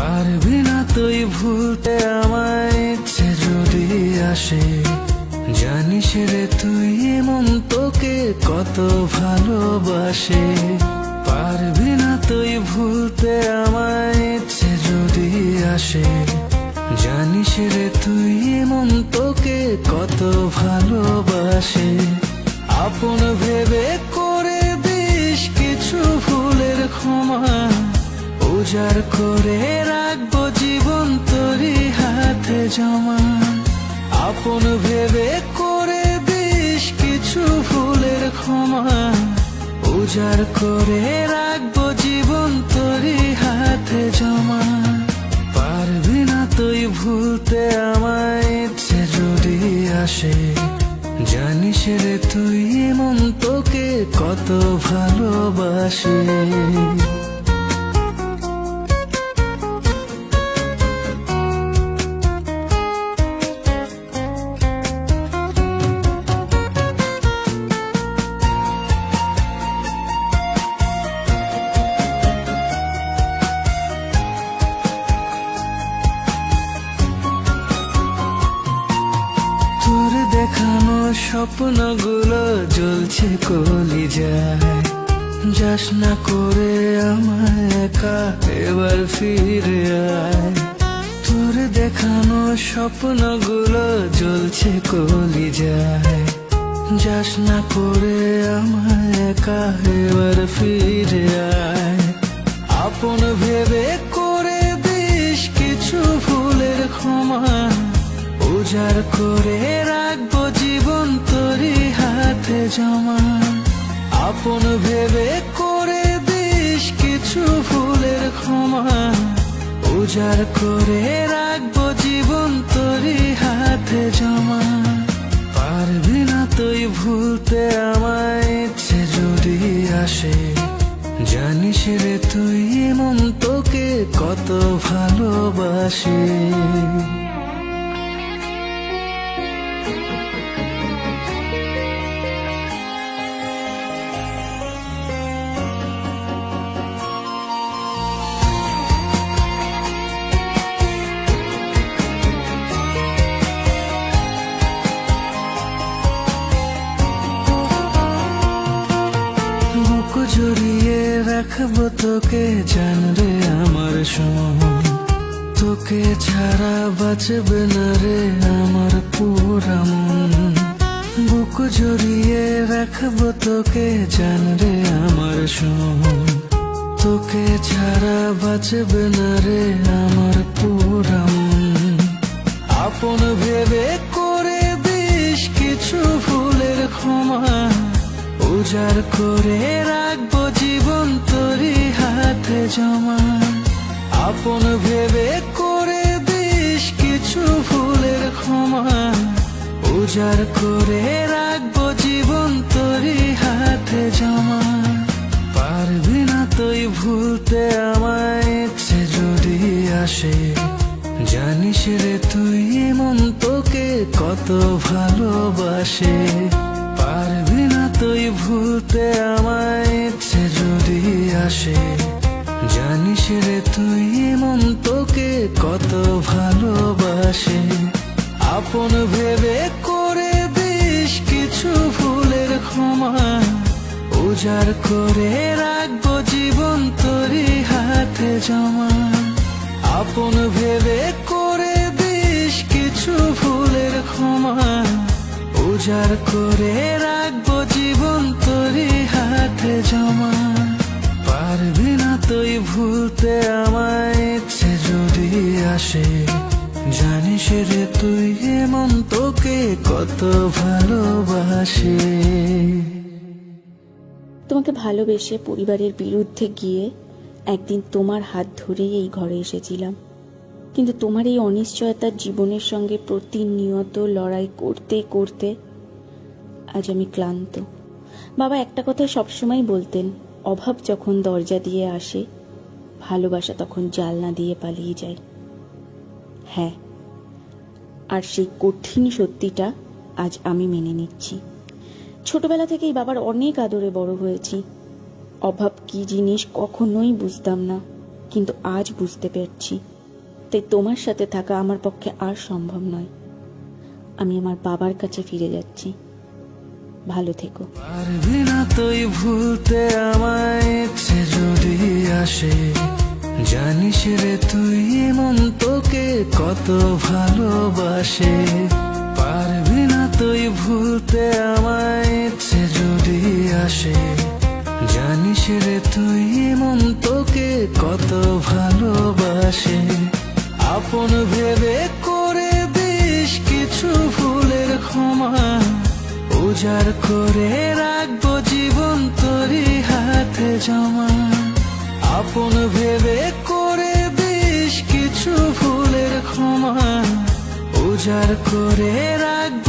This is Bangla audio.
পারবি না তুই ভুলতে আমায়, ইচ্ছে যদি আসে। জানিস রে তুই মন তোকে কত ভালোবাসে। পারবি না তুই ভুলতে আমায়, ইচ্ছে যদি আসে। জানিস রে তুই মন তোকে কত ভালোবাসে। আপন ভেবে করে দিস কিছু ভুলের ক্ষমা, উজাড় করে রাখবো জীবন তোরই হাতে জমা। আপন ভেবে করে দিস কিছু ভুলের ক্ষমা, উজাড় করে রাখবো জীবন তোরই হাতে জমা। পারবি না তুই ভুলতে আমায়, ইচ্ছে যদি আসে। জানিস রে তুই মন তোকে কত ভালোবাসে। দেখানো স্বপ্নগুলো জ্বলছে কলিজায়, যাস না করে আমায় একা, এবার ফিরে আয়। তোর দেখানো স্বপ্নগুলো জ্বলছে কলিজায়, যাস না করে আমায় একা, এবার ফিরে আয়। আপন ভেবে করে দিস কিছু ভুলের ক্ষমা, উজাড় করে রাখবো জীবন তোরই হাতে জমা। আপন ভেবে করে দিস কিছু ভুলের ক্ষমা, উজাড় করে রাখবো জীবন তোরই হাতে জমা। পারবি না তুই ভুলতে আমায়, ইচ্ছে যদি আসে। জানিস রে তুই মন তোকে কত ভালোবাসে। জড়িয়ে রাখবো তোকে জান রে আমার সোন, তোকে ছাড়া বাঁচবে না রে আমার পুরা মন। বুক জড়িয়ে রাখবো তোকে জান রে আমার সোন, তোকে ছাড়া বাঁচবে না রে আমার পুরা মন। আপন ভেবে করে দিস কিছু ভুলের ক্ষমা, উজাড় করে রাখবো জীবন তোরই হাতে জমা। আপন ভেবে করে দিস কিছু ভুলের ক্ষমা, উজাড় করে রাখবো জীবন তোরই হাতে জমা। পারবি না তুই ভুলতে আমায়, ইচ্ছে যদি আসে। জানিস রে তুই মন তোকে কত ভালোবাসে। পারবি না তুই ভুলতে আমায়, ইচ্ছে যদি আসে। জানিস রে তুই মন তোকে কত ভালোবাসে। আপন ভেবে করে দিস কিছু ভুলের ক্ষমা, উজাড় করে রাখবো জীবন তোরই হাতে জমা। আপন ভেবে করে দিস কিছু ভুলের ক্ষমা, উজাড় করে রাখবো জীবন তোরই হাতে জমা। পারবি না তুই ভুলতে আমায়, ইচ্ছে যদি আসে। জানিস রে তুই মন তোকে কত ভালোবাসে। তোমাকে ভালোবেসে পরিবারের বিরুদ্ধে গিয়ে একদিন তোমার হাত ধরেই এই ঘরে এসেছিলাম, কিন্তু তোমার এই অনিশ্চয়তার জীবনের সঙ্গে প্রতিনিয়ত লড়াই করতে করতে আজ আমি ক্লান্ত। বাবা একটা কথা সবসময় বলতেন, অভাব যখন দরজা দিয়ে আসে, ভালোবাসা তখন জানলা দিয়ে পালিয়ে যায়। হ্যাঁ, আর সেই কঠিন সত্যিটা আজ আমি মেনে নিচ্ছি। ছোটবেলা থেকেই বাবার অনেক আদরে বড় হয়েছি। অভাব কি জিনিস কখনোই বুঝতাম না, কিন্তু আজ বুঝতে পারছি। তাই তোমার সাথে থাকা আমার পক্ষে আর সম্ভব নয়। আমি আমার বাবার কাছে ফিরে যাচ্ছি। ভালো থেকো। পারবি না তুই ভুলতে আমায়, ইচ্ছে যদি আসে, জানিস রে তুই মন তোকে কত ভালোবাসে। পারবি না তুই ভুলতে আমায়, ইচ্ছে যদি আসে, জানিস রে তুই মন তোকে কত ভালোবাসে। আপন ভেবে করে দিস কিছু ভুলের ক্ষমা, উজাড় করে রাখবো জীবন তোরই হাতে জমা। আপন ভেবে করে দিস কিছু ভুলের ক্ষমা, উজাড় করে রাখবো